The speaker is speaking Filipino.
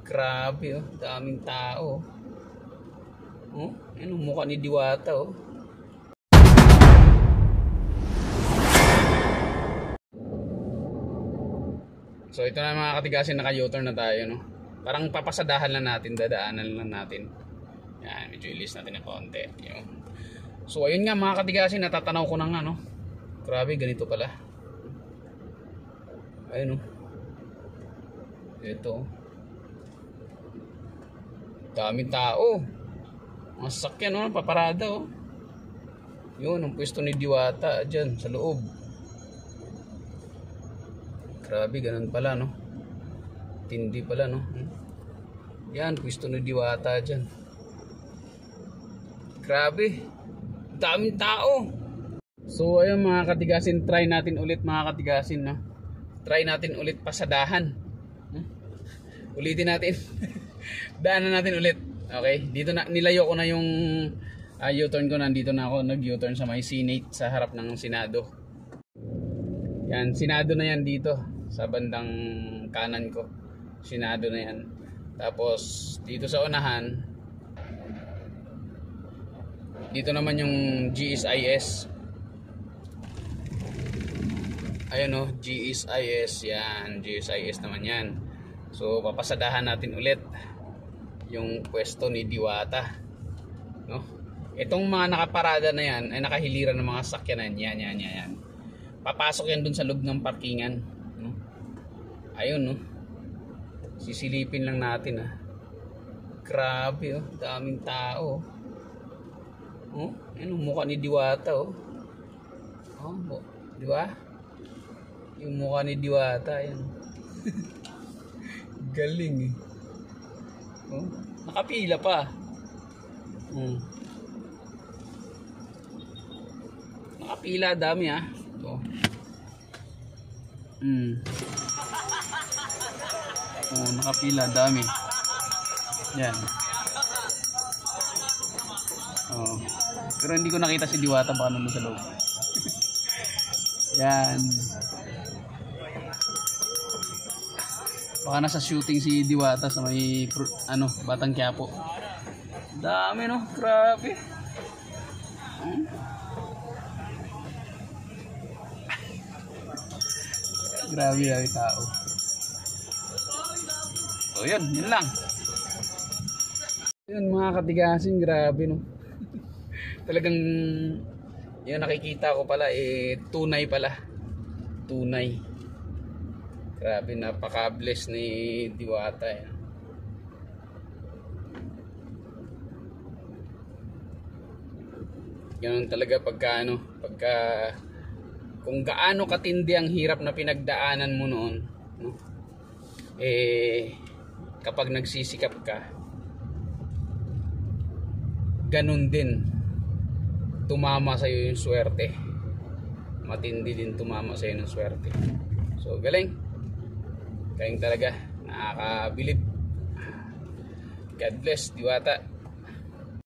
Grabe oh, daming tao. Oh, ano mukha ni Diwata oh. So ito na mga katigasin, naka-U-turn na tayo no. Parang papasadahan lang natin, dadaanan lang natin. Yan, medyo ilis natin ng konti. Yun. So ayun nga mga katigasin, natatanaw ko na nga no. Grabe, ganito pala. Ayun oh. Ito. Daming tao. Mga sasakyan oh, paparada oh. Yun, ang pwesto ni Diwata dyan sa loob. Grabe, ganun pala no. Tindi pala no. Yan, pwesto ni Diwata dyan. Grabe, daming tao. So ayun mga katigasin, try natin ulit mga katigasin no. Try natin ulit pasadahan. Ulitin natin. Daanan natin ulit. Okay, dito na nilayo ko na yung U-turn ko. Nandito na ako nag-U-turn sa may Senate, sa harap ng Senado. Yan, Senado na yan dito sa bandang kanan ko. Senado na yan. Tapos dito sa unahan, dito naman yung GSIS. Ayun oh, GSIS yan, GSIS naman yan. So papasadahan natin ulit yung pwesto ni Diwata no? Itong mga nakaparada na yan ay nakahiliran ng mga sakyanan. Yan. Papasok yan dun sa loob ng parkingan no? Ayun no, sisilipin lang natin ah. Grabe oh, daming tao oh. Ano mukha ni Diwata oh. Oh, di ba? Yung mukha ni Diwata yan. Galing eh. Oh, nakapila pa. Nakapila, dami ah. Ito. Oh, nakapila, dami. Yan. Oh. Pero hindi ko nakita si Diwata, baka nandun sa loob. Yan. Baka nasa shooting si Diwata sa may Batang Quiapo. Dami no, grabe. Grabe yung tao. So yun lang. Yun mga katigasin, grabe no. Talagang yung nakikita ko pala tunay pala. Tunay. Grabe, napaka-bless ni Diwata yan. Ganun talaga pagka kung gaano katindi ang hirap na pinagdaanan mo noon no? Kapag nagsisikap ka, ganun din tumama sa iyo yung swerte. Matindi din tumama sa iyo ng swerte. So galing talaga, nakakabilib. God bless Diwata.